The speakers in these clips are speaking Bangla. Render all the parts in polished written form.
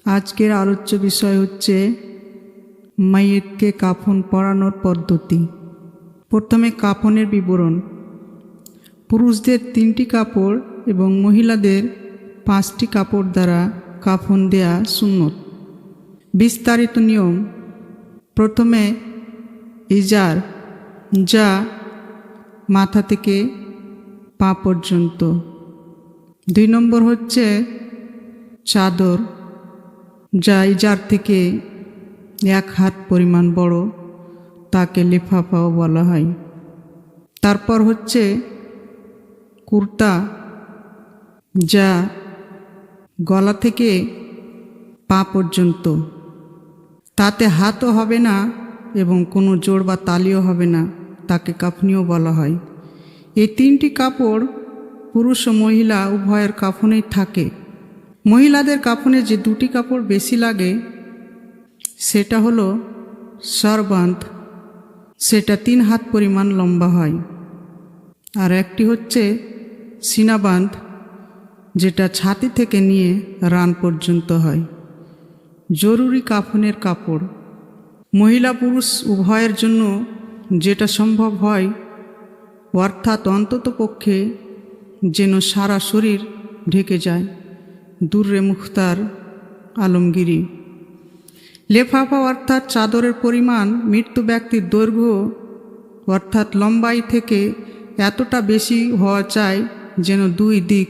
আজকের আলোচ্য বিষয় হচ্ছে মাইয়েতকে কাফন পরানোর পদ্ধতি। প্রথমে কাফনের বিবরণ। পুরুষদের 3টি কাপড় এবং মহিলাদের 5টি কাপড় দ্বারা কাফন দেয়া সুন্নত। বিস্তারিত নিয়ম। প্রথমে ইজার, যা মাথা থেকে পা পর্যন্ত। 2 নম্বর হচ্ছে চাদর, যা ইজার থেকে 1 হাত পরিমাণ বড়, তাকে লিফাফাও বলা হয়। তারপর হচ্ছে কুর্তা, যা গলা থেকে পা পর্যন্ত, তাতে হাতও হবে না এবং কোনো জোড় বা তালিও হবে না, তাকে কাফনিও বলা হয়। এই 3টি কাপড় পুরুষ ও মহিলা উভয়ের কাফনেই থাকে। মহিলাদের কাফনে যে 2টি কাপড় বেশি লাগে সেটা হলো সরবান্ত, সেটা 3 হাত পরিমাণ লম্বা হয়, আর একটি হচ্ছে সিনাবান্ত, যেটা ছাতি থেকে নিয়ে রান পর্যন্ত হয়। জরুরি কাফনের কাপড়। মহিলা পুরুষ উভয়ের জন্য যেটা সম্ভব হয়, অর্থাৎ অন্ততপক্ষে যেন সারা শরীর ঢেকে যায়। দুর্রে মুখতার আলমগীরি। লেফাফা অর্থাৎ চাদরের পরিমাণ মৃত্যু ব্যক্তির দৈর্ঘ্য অর্থাৎ লম্বাই থেকে এতটা বেশি হওয়া চাই যেন 2 দিক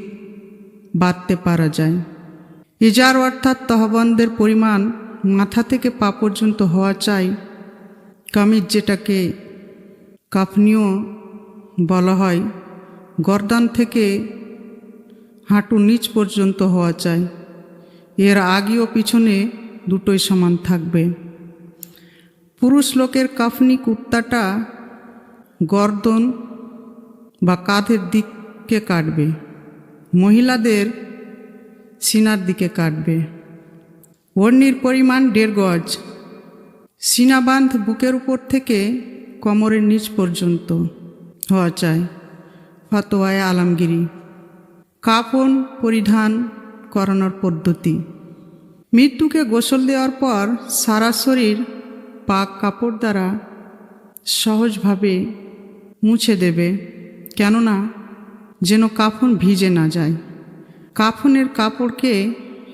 বাঁধতে পারা যায়। ইজার অর্থাৎ তহবন্দের পরিমাণ মাথা থেকে পা পর্যন্ত হওয়া চাই। কামিজ, যেটাকে কাফনিও বলা হয়, গর্দান থেকে হাঁটু নিচ পর্যন্ত হওয়া চাই। এর আগে ও পিছনে দুটোই সমান থাকবে। পুরুষ লোকের কাফনি কুর্তাটা গর্দন বা কাঁধের দিকে কাটবে, মহিলাদের সিনার দিকে কাটবে। ওড়নির পরিমাণ 1.5 গজ। সিনাবান্ধ বুকের উপর থেকে কোমরের নিচ পর্যন্ত হওয়া চাই। ফতোয়ায়ে আলমগীরি। কাফন পরিধান করানোর পদ্ধতি। মৃত্যুকে গোসল দেওয়ার পর সারা শরীর পাক কাপড় দ্বারা সহজভাবে মুছে দেবে, কেননা যেন কাফন ভিজে না যায়। কাফনের কাপড়কে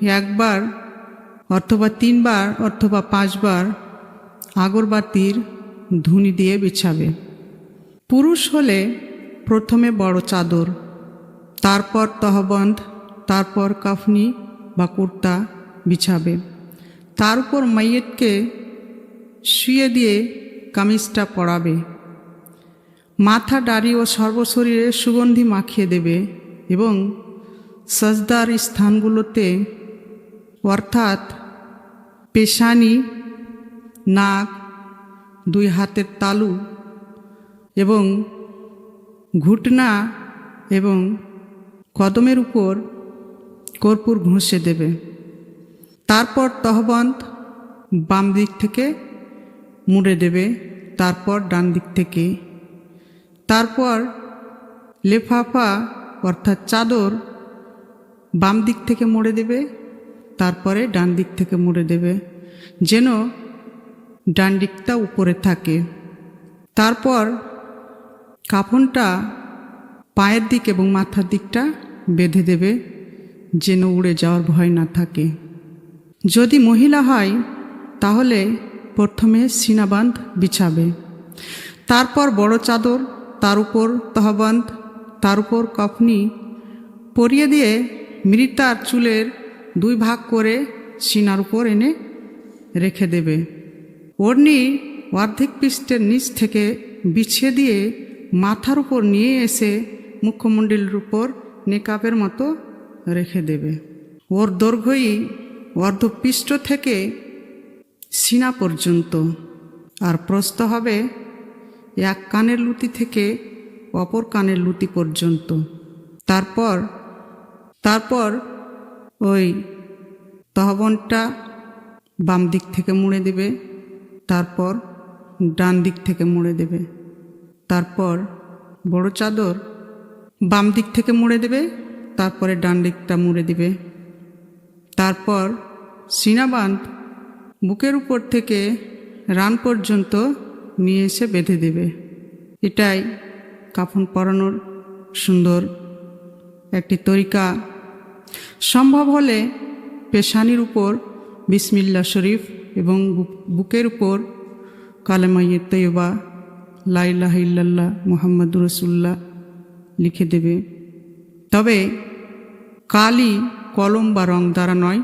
1 বার অথবা 3 বার অথবা 5 বার আগরবাতির ধুনি দিয়ে বিছাবে। পুরুষ হলে প্রথমে বড় চাদর, তারপর তহবন্দ, তারপর কাফনি বা কুর্তা বিছাবে। তার উপর মাইয়েতকে শুয়ে দিয়ে কামিজটা পরাবে। মাথা, দাড়ি ও সর্বশরীরে সুগন্ধি মাখিয়ে দেবে এবং সাজদার স্থানগুলোতে অর্থাৎ পেশানি, নাক, 2 হাতের তালু এবং ঘুটনা এবং কদমের উপর কর্পূর ঘষে দেবে। তারপর তহবন্দ বাম দিক থেকে মুড়ে দেবে, তারপর ডান দিক থেকে। তারপর লেফাফা অর্থাৎ চাদর বাম দিক থেকে মুড়ে দেবে, তারপরে ডান দিক থেকে মুড়ে দেবে, যেন ডান দিকটা উপরে থাকে। তারপর কাফনটা পায়ের দিক এবং মাথার দিকটা বেঁধে দেবে, যেন উড়ে যাওয়ার ভয় না থাকে। যদি মহিলা হয় তাহলে প্রথমে সিনাবান্ধ বিছাবে, তারপর বড় চাদর, তার উপর তহবন্দ, তার উপর কাফনি পরিয়ে দিয়ে মৃতার চুলের 2 ভাগ করে সিনার উপর এনে রেখে দেবে। ওড়নি অর্ধেক পৃষ্ঠের নিচ থেকে বিছিয়ে দিয়ে মাথার উপর নিয়ে এসে মুখমণ্ডলের উপর নেকাবের মতো রেখে দেবে। ওর দৈর্ঘ্যই অর্ধপৃষ্ঠ থেকে সিনা পর্যন্ত, আর প্রস্থ হবে 1 কানের লুতি থেকে অপর কানের লুতি পর্যন্ত। তারপর ওই তহবনটা বাম দিক থেকে মুড়ে দেবে, তারপর ডান দিক থেকে মুড়ে দেবে। তারপর বড় চাদর বাম দিক থেকে মুড়ে দেবে, তারপরে ডান দিকটা মুড়ে দেবে। তারপর সিনাবাঁধ বুকের উপর থেকে রান পর্যন্ত নিয়ে এসে বেঁধে দেবে। এটাই কাফন পরানোর সুন্দর একটি তরিকা। সম্ভব হলে পেশানির উপর বিসমিল্লাহ শরীফ এবং বুকের উপর কালেমায়ে তৈয়বা লা ইলাহা ইল্লাল্লাহ মুহাম্মাদুর রাসূলুল্লাহ লিখে দেবে। তবে কালি কলম বা রং দ্বারা নয়,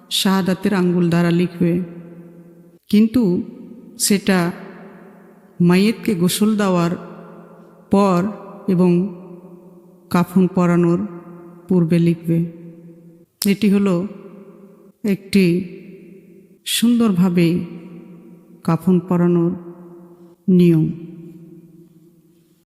শাহাদাতের আঙ্গুল দ্বারা লিখবে। কিন্তু সেটা মাইয়েতকে গোসল দেওয়ার পর এবং কাফন পরানোর পূর্বে লিখবে। এটি হলো একটি সুন্দরভাবে কাফন পরানোর নিয়ম।